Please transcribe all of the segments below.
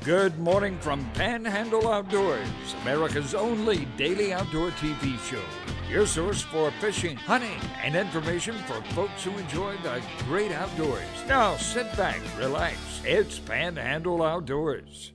Good morning from Panhandle Outdoors, America's only daily outdoor TV show. Your source for fishing, hunting, and information for folks who enjoy the great outdoors. Now sit back, relax. It's Panhandle Outdoors.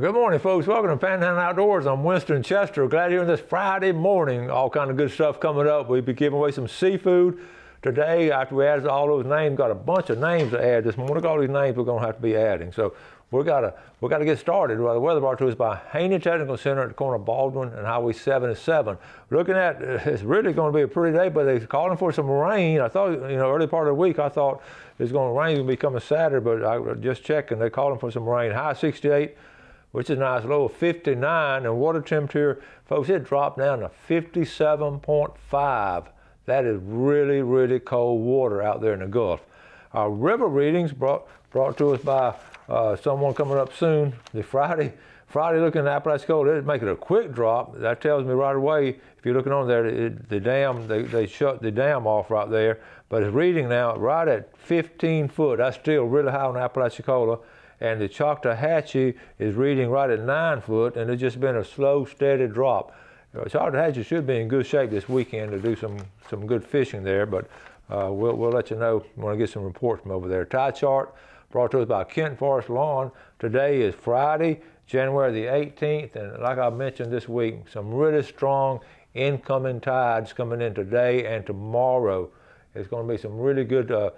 Good morning, folks. Welcome to Panhandle Outdoors. I'm Winston Chester. Glad you're on this Friday morning. All kind of good stuff coming up. We'll be giving away some seafood today. After we added all those names, got a bunch of names to add this morning. All these names we're going to have to be adding. So we got to get started. Well, the weather brought to us by Haney Technical Center at the corner of Baldwin and Highway 77. Looking at, it's really going to be a pretty day, but they're calling for some rain. I thought, early part of the week, I thought it's going to rain and be coming Saturday, but I just checking. They're calling for some rain. High 68, which is nice. Low of 59, and water temperature, folks, it dropped down to 57.5. That is really, really cold water out there in the Gulf. Our river readings brought to us by someone coming up soon. The Friday looking at Apalachicola, they're making a quick drop. That tells me right away, if you're looking on there, the dam, they shut the dam off right there. But it's reading now right at 15 foot. That's still really high on Apalachicola. And the Choctawhatchee is reading right at 9 foot, and it's just been a slow, steady drop. Choctawhatchee should be in good shape this weekend to do some good fishing there, but we'll let you know when I get some reports from over there. Tide chart brought to us by Kent Forest Lawn. Today is Friday, January the 18th, and like I mentioned this week, some really strong incoming tides coming in today and tomorrow. It's going to be some really good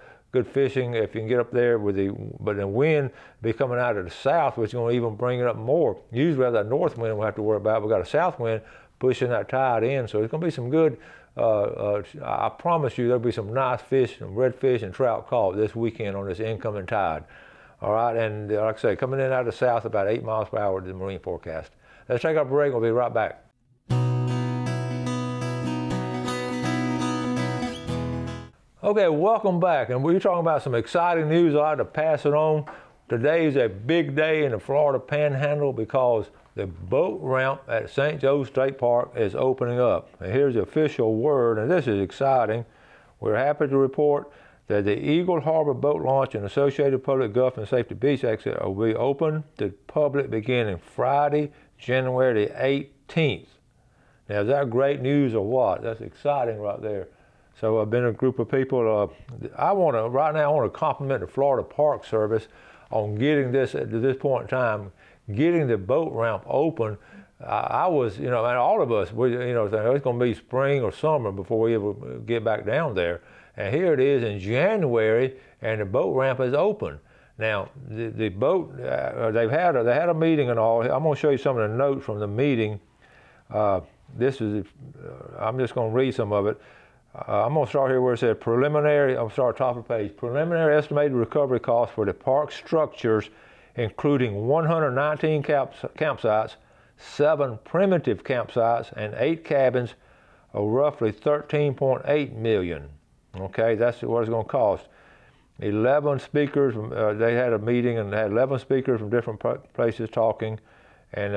fishing if you can get up there but the wind be coming out of the south, which is going to even bring it up more. Usually we have that north wind we'll have to worry about. We got a south wind pushing that tide in, so it's going to be some good. I promise you there'll be some nice fish, some redfish and trout caught this weekend on this incoming tide. All right, and like I say, coming in out of the south about 8 miles per hour to the marine forecast. Let's take our break. We'll be right back. Okay, welcome back, and we're talking about some exciting news. I'd like to pass it on. Today is a big day in the Florida Panhandle because the boat ramp at St. Joe State Park is opening up. And here's the official word, and this is exciting. We're happy to report that the Eagle Harbor Boat Launch and Associated Public Gulf and Safety Beach Exit will be open to the public beginning Friday, January the 18th. Now, is that great news or what? That's exciting right there. So I've been a group of people. Right now I want to compliment the Florida Park Service on getting this, at this point in time, getting the boat ramp open. I was, and all of us, thinking it's going to be spring or summer before we ever get back down there. And here it is in January, and the boat ramp is open. Now, the boat, they had a meeting and all. I'm going to show you some of the notes from the meeting. I'm just going to read some of it. I'm going to start here where it said preliminary. I'm going to start top of the page. Preliminary estimated recovery costs for the park structures, including 119 campsites, 7 primitive campsites, and 8 cabins, of roughly $13.8 million. Okay, that's what it's going to cost. 11 speakers. They had a meeting and they had 11 speakers from different places talking. And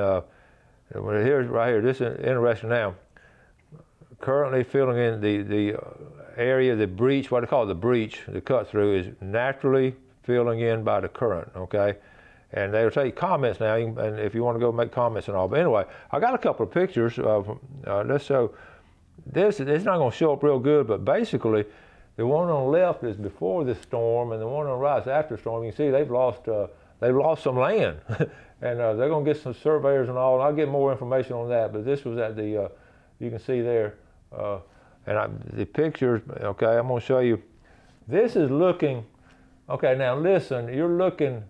here's right here. This is interesting now. Currently filling in the area, the breach, what they call it, the breach, the cut through is naturally filling in by the current, okay? And they'll take comments now, and if you want to go make comments and all. But anyway, I got a couple of pictures of, let's show, it's not going to show up real good, but basically, the one on the left is before the storm, and the one on the right is after the storm. You can see they've lost some land, and they're going to get some surveyors and all, and I'll get more information on that, but this was at the, you can see there, the pictures, okay, I'm going to show you. This is looking, okay, now listen, you're looking,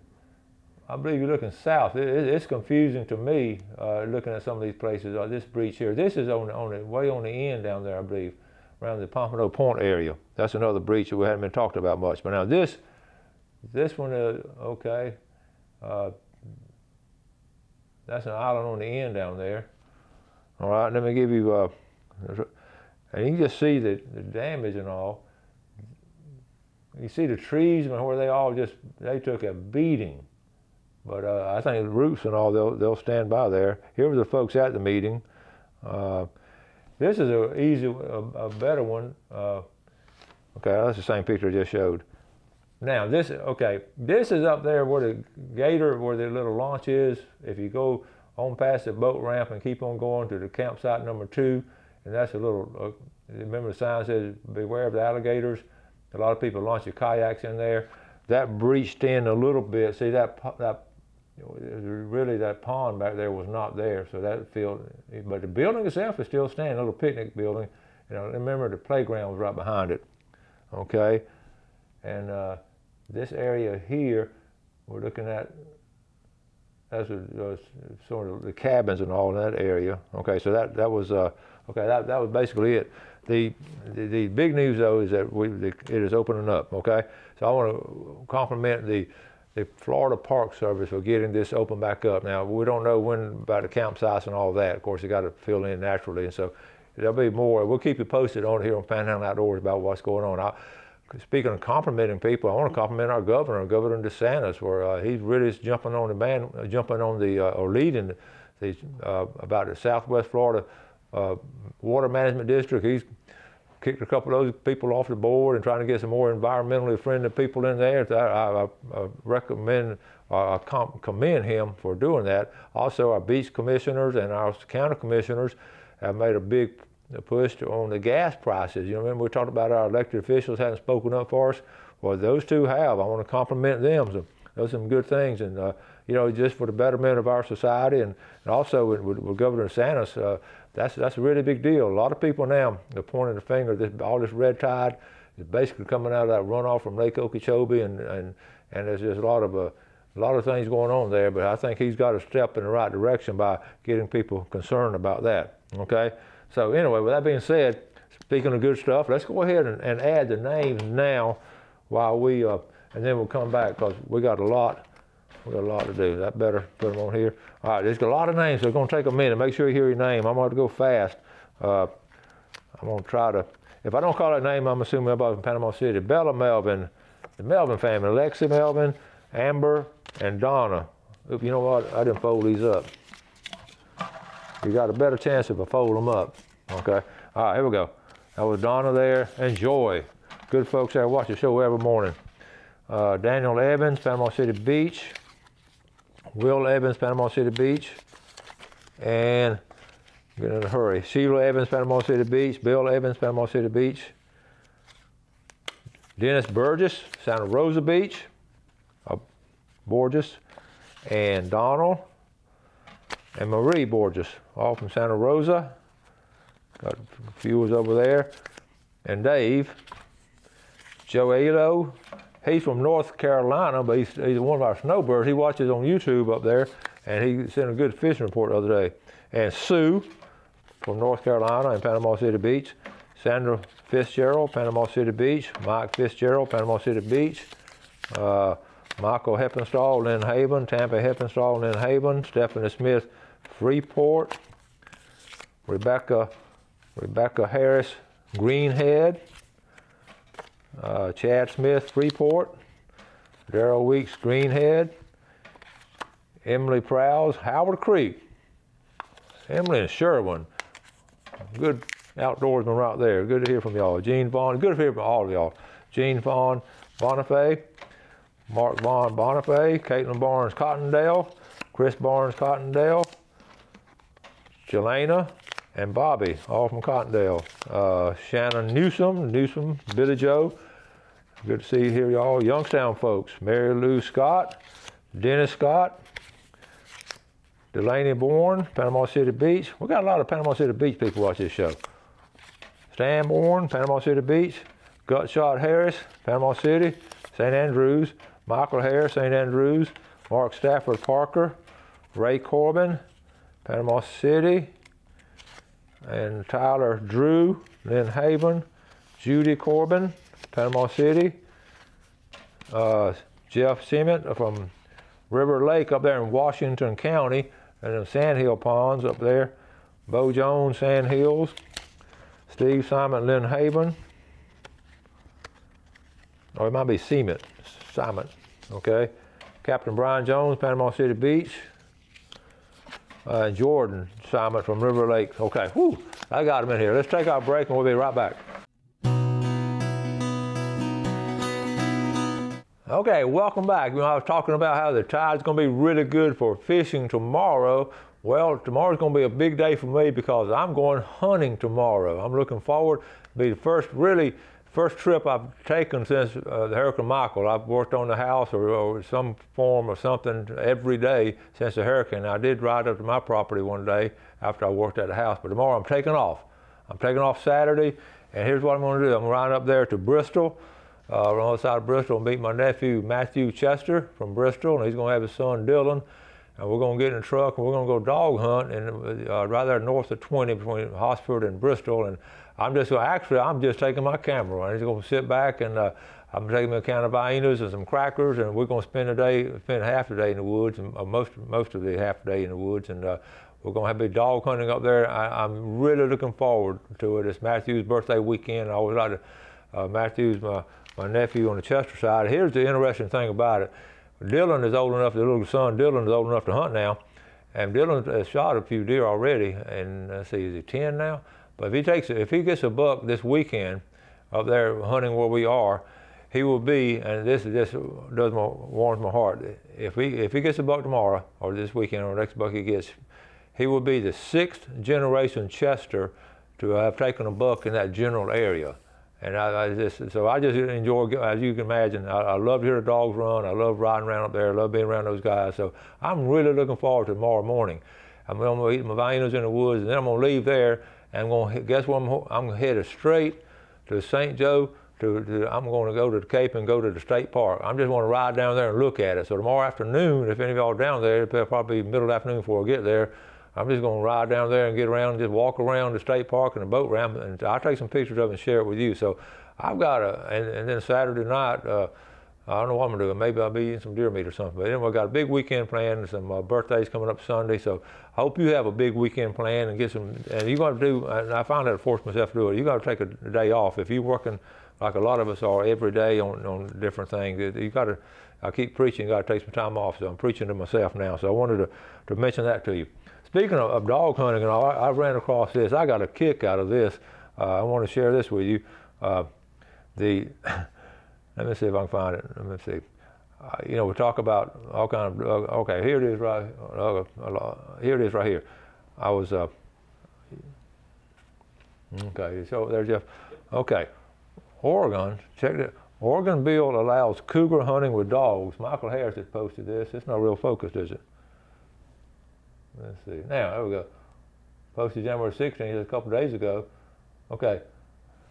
I believe you're looking south. It's confusing to me looking at some of these places. This breach here, this is way on the end down there, I believe, around the Pompano Point area. That's another breach that we haven't been talked about much. But now this one is, okay, that's an island on the end down there. All right, let me give you, and you can just see the damage and all. You see the trees where they took a beating. But I think the roots and all, they'll stand by there. Here were the folks at the meeting. This is a better one. Okay, that's the same picture I just showed. Now this is up there where the gator, where the little launch is. If you go on past the boat ramp and keep on going to the campsite number 2, and that's a little, remember the sign says beware of the alligators. A lot of people launch their kayaks in there. That breached in a little bit. See that really that pond back there was not there, so that field, but the building itself is still standing, a little picnic building. You know, remember the playground was right behind it. Okay, and this area here, we're looking at, that's sort of the cabins and all in that area. Okay, so that was okay. That was basically it. The big news though is that it is opening up. Okay, so I want to compliment the Florida Park Service for getting this open back up. Now we don't know when about the campsites and all that. Of course, it got to fill in naturally, and so there'll be more. We'll keep you posted on here on Panhandle Outdoors about what's going on. Speaking of complimenting people, I want to compliment our governor, Governor DeSantis, where he's really jumping on or leading about the Southwest Florida Water Management District. He's kicked a couple of those people off the board and trying to get some more environmentally friendly people in there. I commend him for doing that. Also, our beach commissioners and our county commissioners have made a big push on the gas prices. You know, remember we talked about our elected officials hadn't spoken up for us? Well, those two have. I want to compliment them. So those are some good things, and you know, just for the betterment of our society, and also with Governor DeSantis, that's a really big deal. A lot of people now are pointing the finger. All this red tide is basically coming out of that runoff from Lake Okeechobee, and there's just a lot of things going on there. But I think he's got to step in the right direction by getting people concerned about that. Okay. So anyway, with that being said, speaking of good stuff, let's go ahead and add the names now, while we and then we'll come back because we got a lot to do. That better put them on here. All right, there's a lot of names, so it's going to take a minute. Make sure you hear your name. I'm going to go fast. I'm going to try to. If I don't call that name, I'm assuming everybody from Panama City. Bella Melvin, the Melvin family, Lexi Melvin, Amber, and Donna. Oop, you know what? I didn't fold these up. You got a better chance if I fold them up. Okay. All right, here we go. That was Donna there, and Joy. Good folks there watch the show every morning. Daniel Evans, Panama City Beach. Will Evans, Panama City Beach. And get in a hurry. Sheila Evans, Panama City Beach. Bill Evans, Panama City Beach. Dennis Burgess, Santa Rosa Beach. Borges. And Donald and Marie Borges, all from Santa Rosa. Got a few over there. And Dave, Joelo, he's from North Carolina, but he's one of our snowbirds. He watches on YouTube up there, and he sent a good fishing report the other day. And Sue from North Carolina and Panama City Beach. Sandra Fitzgerald, Panama City Beach. Mike Fitzgerald, Panama City Beach. Michael Heppenstall, Lynn Haven. Tampa Heppenstall, Lynn Haven. Stephanie Smith, Freeport. Rebecca Harris, Greenhead. Chad Smith, Freeport. Darrell Weeks, Greenhead. Emily Prowse, Howard Creek. Emily and Sherwin, good outdoorsman right there. Good to hear from y'all. Gene Vaughn, good to hear from all of y'all. Gene Vaughn, Bonifay. Mark Vaughn, Bonifay. Caitlin Barnes, Cottondale. Chris Barnes, Cottondale. Jelena and Bobby, all from Cottondale. Shannon Newsom, Billy Joe. Good to see you here, y'all. Youngstown folks, Mary Lou Scott, Dennis Scott, Delaney Bourne, Panama City Beach. We got a lot of Panama City Beach people watch this show. Stan Bourne, Panama City Beach. Gutshot Harris, Panama City. St. Andrews. Michael Harris, St. Andrews. Mark Stafford Parker. Ray Corbin, Panama City. And Tyler Drew, Lynn Haven. Judy Corbin, Panama City. Jeff Semmett from River Lake up there in Washington County, and the Sandhill Ponds up there. Bo Jones, Sand Hills. Steve Simon, Lynn Haven. Or it might be Semmett, Simon, okay. Captain Brian Jones, Panama City Beach. Jordan Simon from River Lake. Okay, whew, I got him in here. Let's take our break and we'll be right back. Okay, welcome back. I was talking about how the tide's going to be really good for fishing tomorrow. Well, tomorrow's going to be a big day for me because I'm going hunting tomorrow. I'm looking forward to be the first trip I've taken since the Hurricane Michael. I've worked on the house or some form or something every day since the hurricane. I did ride up to my property one day after I worked at the house, but tomorrow I'm taking off. I'm taking off Saturday, and here's what I'm going to do. I'm going to ride up there to Bristol, on the other side of Bristol, and meet my nephew Matthew Chester from Bristol, and he's going to have his son Dylan. And we're going to get in the truck and we're going to go dog hunt and right there north of 20 between Hosford and Bristol. And I'm just taking my camera. I'm just going to sit back and I'm taking me a can of hyenas and some crackers, and we're going to spend half the day in the woods, and most of the half the day in the woods. And we're going to have big dog hunting up there. I'm really looking forward to it. It's Matthew's birthday weekend. I always like to, Matthew's my nephew on the Chester side. Here's the interesting thing about it. Dylan is old enough, the little son Dylan is old enough to hunt now, and Dylan has shot a few deer already, and let's see, is he 10 now? But if he gets a buck this weekend up there hunting where we are, he will be, and this warms my heart, if he gets a buck tomorrow, or this weekend, or the next buck he gets, he will be the 6th generation Chester to have taken a buck in that general area. And I just enjoy, as you can imagine, I love to hear the dogs run. I love riding around up there. I love being around those guys. So I'm really looking forward to tomorrow morning. I'm going to eat my hyenas in the woods, and then I'm going to leave there, and guess what? I'm going to head straight to St. Joe. I'm going to go to the Cape and go to the state park. I'm just going to ride down there and look at it. So tomorrow afternoon, if any of y'all are down there, it'll probably be middle of the afternoon before I get there. I'm just going to ride down there and get around and just walk around the state park and the boat ramp, and I'll take some pictures of it and share it with you. So I've got and then Saturday night, I don't know what I'm going to do. Maybe I'll be eating some deer meat or something. But anyway, I've got a big weekend planned, some birthdays coming up Sunday. So I hope you have a big weekend plan and get some, and you're going to do, and I found out to force myself to do it, you got to take a day off. If you're working like a lot of us are every day on different things, I keep preaching, you got to take some time off. So I'm preaching to myself now. So I wanted to mention that to you. Speaking of dog hunting and all, I ran across this. I got a kick out of this. I want to share this with you. Let me see if I can find it. Let me see. We talk about all kind of. Okay, here it is right. Here it is right here. I was. Okay, so there's Jeff. Okay, Oregon. Check it. Oregon bill allows cougar hunting with dogs. Michael Harris has posted this. It's not real focused, is it? Let's see. Now, there we go. Posted January 16th, a couple of days ago. Okay.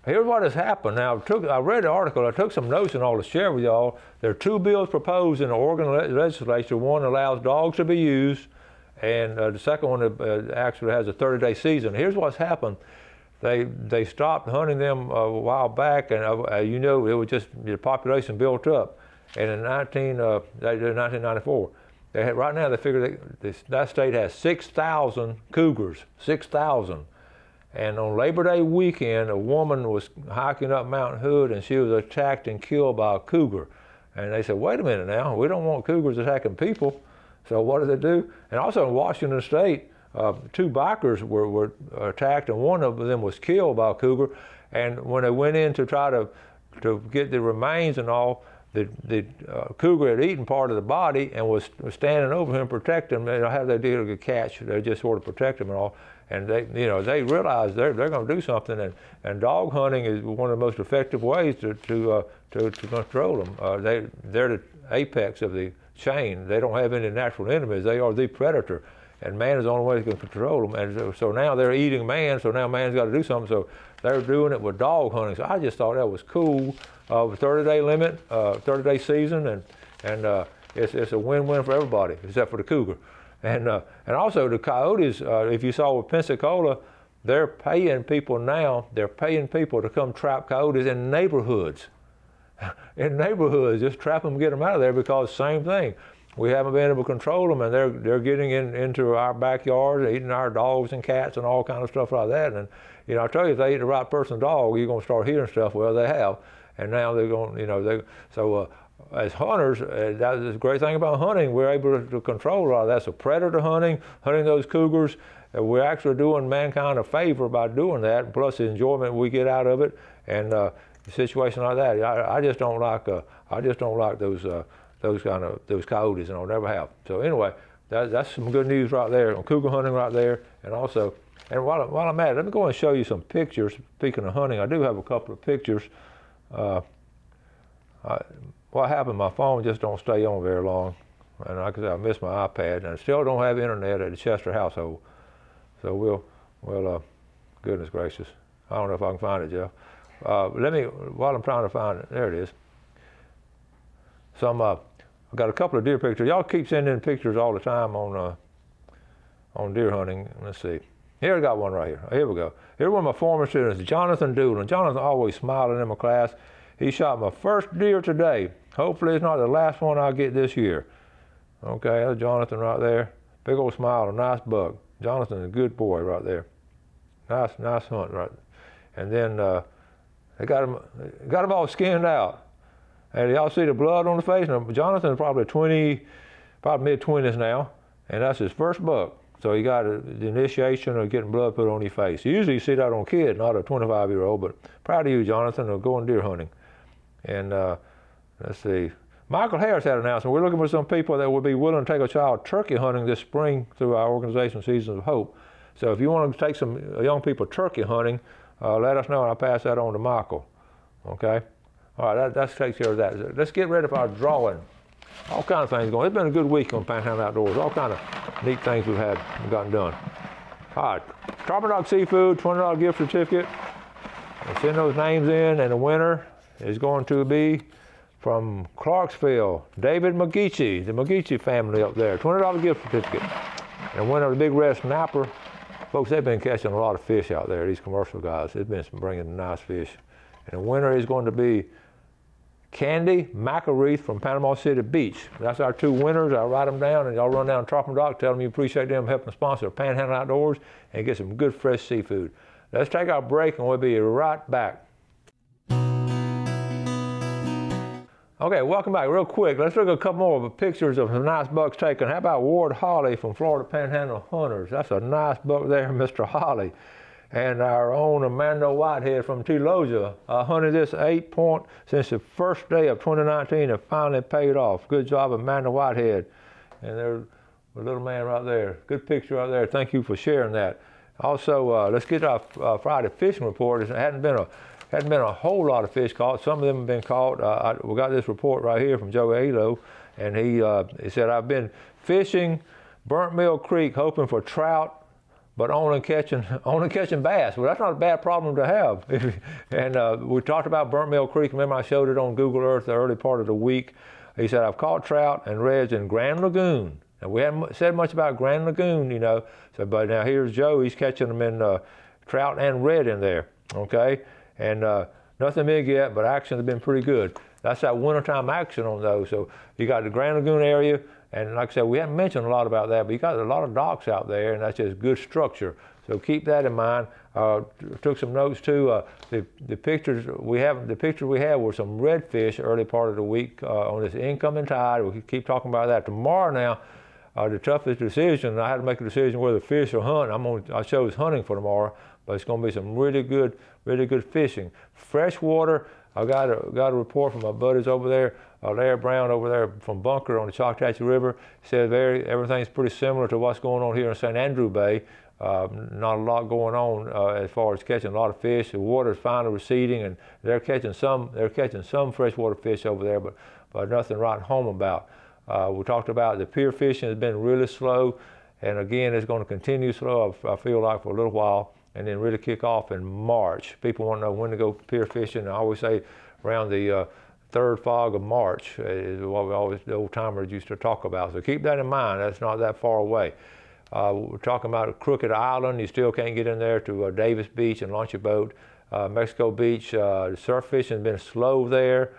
Here's what has happened. Now, I read the article. I took some notes and all to share with y'all. There are 2 bills proposed in the Oregon legislature. One allows dogs to be used, and the second one actually has a 30-day season. Here's what's happened. They stopped hunting them a while back, and it was just the population built up. And in 1994. Right now, they figure that state has 6,000 cougars, 6,000. And on Labor Day weekend, a woman was hiking up Mount Hood, and she was attacked and killed by a cougar. And they said, wait a minute now, we don't want cougars attacking people. So what did they do? And also in Washington State, 2 bikers were attacked, and one of them was killed by a cougar. And when they went in to try to get the remains and all, the cougar had eaten part of the body and was standing over him, protecting him. They don't have that deal to catch. They just sort of protect him and all. And they realize they're going to do something. And dog hunting is one of the most effective ways to control them. They're the apex of the chain. They don't have any natural enemies. They are the predator. And man is the only way they can control them. And so now they're eating man. So now man's got to do something. So they're doing it with dog hunting. So I just thought that was cool. 30-day limit, 30-day season, and it's a win-win for everybody except for the cougar. And also the coyotes, if you saw with Pensacola, they're paying people now, to come trap coyotes in neighborhoods. Just trap them, get them out of there, because same thing. We haven't been able to control them, and they're getting into our backyard, eating our dogs and cats and all kind of stuff like that. And I tell you, if they eat the right person's dog, you're going to start hearing stuff. Well, they have. And now they're going, as hunters, that's the great thing about hunting. We're able to control a lot of that. So predator hunting those cougars, we're actually doing mankind a favor by doing that, plus the enjoyment we get out of it. And a situation like that, I just don't like, I just don't like those coyotes, and I'll never have. So anyway, that's some good news right there on cougar hunting right there. And also, and while I'm at it, let me go and show you some pictures. Speaking of hunting, I do have a couple of pictures. What happened? My phone just don't stay on very long, and like I said, I missed my iPad, and I still don't have internet at the Chester household. So goodness gracious, I don't know if I can find it, Jeff. While I'm trying to find it, there it is. I've got a couple of deer pictures. Y'all keep sending in pictures all the time on deer hunting. Let's see. Here I got one right here. Here we go. Here's one of my former students, Jonathan Doolin. Jonathan always smiling in my class. He shot my first deer today. Hopefully it's not the last one I get this year. Okay, that's Jonathan right there. Big old smile, a nice buck. Jonathan's a good boy right there. Nice hunt right. And then they got him all skinned out. And y'all see the blood on the face? Now, Jonathan's probably mid-20s now, and that's his first buck. So he got the initiation of getting blood put on his face. Usually you see that on kids, not a 25-year-old, but proud of you, Jonathan, of going deer hunting. And let's see. Michael Harris had an announcement. We're looking for some people that would be willing to take a child turkey hunting this spring through our organization, Seasons of Hope. So if you want to take some young people turkey hunting, let us know, and I'll pass that on to Michael. Okay? All right, that takes care of that. Let's get ready for our drawing. All kinds of things going. It's been a good week on Panhandle Outdoors. All kind of neat things we've gotten done. All right, Tarpon Dog Seafood, $20 gift certificate. We'll send those names in, and the winner is going to be from Clarksville, David McGeechee, the McGeechee family up there, $20 gift certificate. And the winner of the Big Red Snapper. Folks, they've been catching a lot of fish out there, these commercial guys. They've been bringing nice fish. And the winner is going to be Candy McAreath from Panama City Beach. That's our two winners. I'll write them down, and y'all run down to Tarpon Dock, tell them you appreciate them helping sponsor Panhandle Outdoors and get some good fresh seafood. Let's take our break, and we'll be right back. Okay, welcome back. Real quick, let's look at a couple more of the pictures of some nice bucks taken. How about Ward Holly from Florida Panhandle Hunters? That's a nice buck there, Mr. Holly. And our own Amanda Whitehead from Telosia hunted this 8-point since the first day of 2019 and finally paid off. Good job, Amanda Whitehead. And there's a little man right there. Good picture right there. Thank you for sharing that. Also, let's get our Friday fishing report. It hadn't been a whole lot of fish caught. Some of them have been caught. We got this report right here from Joe Alo, and he said, I've been fishing Burnt Mill Creek hoping for trout, but only catching bass. Well, that's not a bad problem to have. And we talked about Burnt Mill Creek. Remember, I showed it on Google Earth the early part of the week. He said, I've caught trout and reds in Grand Lagoon. And we haven't said much about Grand Lagoon, you know. So, but now here's Joe. He's catching them in trout and red in there, okay? And nothing big yet, but action has been pretty good. That's that wintertime action on those. So you got the Grand Lagoon area, and like I said, we haven't mentioned a lot about that, but you got a lot of docks out there, and that's just good structure. So keep that in mind. Took some notes too. The pictures we had were some redfish early part of the week on this incoming tide. We keep talking about that tomorrow. Now, the toughest decision, I had to make a decision whether fish or hunt. I chose hunting for tomorrow, but it's going to be some really good fishing. Freshwater. I got a report from my buddies over there, Larry Brown over there from Bunker on the Choctaw River. Said everything's pretty similar to what's going on here in St. Andrew Bay. Not a lot going on as far as catching a lot of fish. The water's finally receding, and they're catching some freshwater fish over there, but nothing writing home about. We talked about the pier fishing has been really slow, and again, it's going to continue slow, I feel like, for a little while, and then really kick off in March. People want to know when to go pier fishing. I always say around the third fog of March is what the old timers used to talk about. So keep that in mind. That's not that far away. We're talking about Crooked Island. You still can't get in there to Davis Beach and launch your boat. Mexico Beach, the surf fishing has been slow there.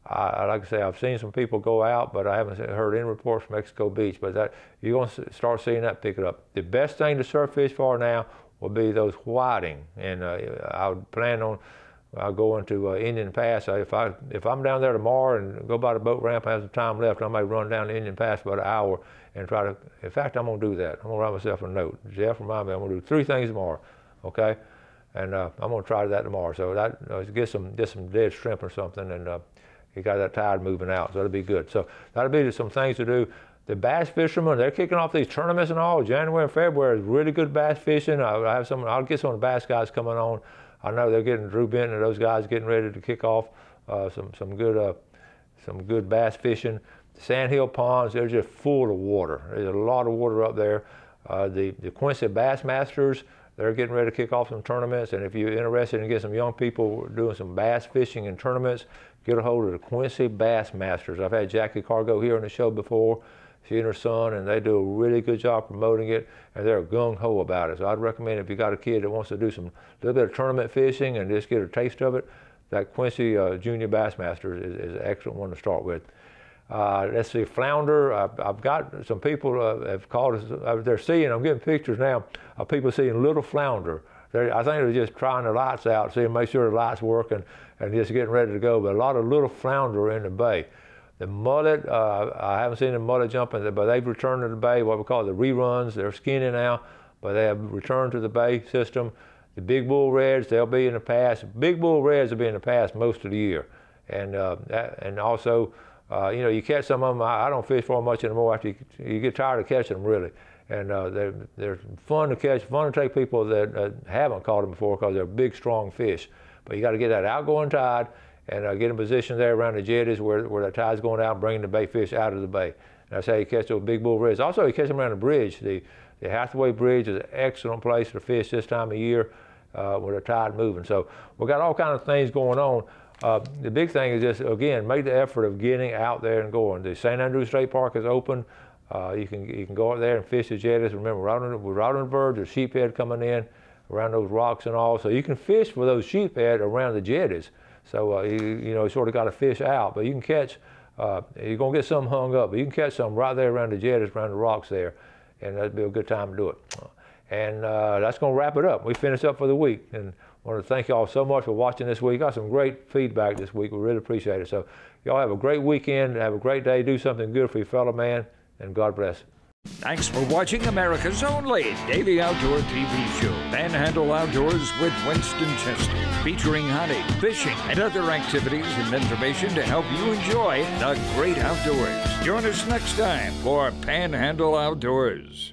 Like I say, I've seen some people go out, but I haven't heard any reports from Mexico Beach. But you're going to start seeing that pick it up. The best thing to surf fish for now will be those whiting, and I would plan on going to Indian Pass. If I'm down there tomorrow and go by the boat ramp and have some time left, I may run down to Indian Pass for about an hour and try to. In fact, I'm going to do that. I'm going to write myself a note. Jeff, remind me. I'm going to do 3 things tomorrow, okay? And I'm going to try that tomorrow. So that get some dead shrimp or something, and he got that tide moving out, so that'll be good. So that'll be some things to do. The bass fishermen, they're kicking off these tournaments and all. January and February is really good bass fishing. I'll get some of the bass guys coming on. I know they're getting Drew Benton and those guys getting ready to kick off some good bass fishing. The Sandhill ponds, they're just full of water. There's a lot of water up there. The Quincy Bass Masters, they're getting ready to kick off some tournaments. And if you're interested in getting some young people doing some bass fishing and tournaments, get a hold of the Quincy Bass Masters. I've had Jackie Cargo here on the show before. She and her son, and they do a really good job promoting it, and they're gung-ho about it. So I'd recommend if you got a kid that wants to do little bit of tournament fishing and just get a taste of it, that Quincy Junior Bassmasters is an excellent one to start with. Let's see, flounder. I've got some people have called us. They're seeing, I'm getting pictures now of people seeing little flounder. I think they're just trying the lights out, seeing, make sure the lights work, and just getting ready to go. But a lot of little flounder in the bay. The mullet, I haven't seen the mullet jumping, but they've returned to the bay, what we call the reruns. They're skinny now, but they have returned to the bay system. The big bull reds, they'll be in the pass. Big bull reds will be in the pass most of the year. And also, you catch some of them. I don't fish for them much anymore after you get tired of catching them, really. And they're fun to catch, fun to take people that haven't caught them before because they're big, strong fish. But you got to get that outgoing tide and get in position there around the jetties where the tide's going out and bringing the bay fish out of the bay. And that's how you catch those big bull reds. Also, you catch them around the bridge. The Hathaway Bridge is an excellent place to fish this time of year with the tide moving. So we've got all kinds of things going on. The big thing is just, again, make the effort of getting out there and going. The St. Andrews State Park is open. You can go out there and fish the jetties. Remember, we're out on the verge, there's sheephead coming in around those rocks and all. So you can fish for those sheephead around the jetties. So you sort of got to fish out, but you can catch. You're gonna get some hung up, but you can catch some right there around the jetties, around the rocks there, and that'd be a good time to do it. And that's gonna wrap it up. We finished up for the week, and I want to thank y'all so much for watching this week. Got some great feedback this week. We really appreciate it. So y'all have a great weekend. Have a great day. Do something good for your fellow man, and God bless. Thanks for watching America's only daily outdoor TV show, Panhandle Outdoors with Winston Chester, featuring hunting, fishing, and other activities and information to help you enjoy the great outdoors. Join us next time for Panhandle Outdoors.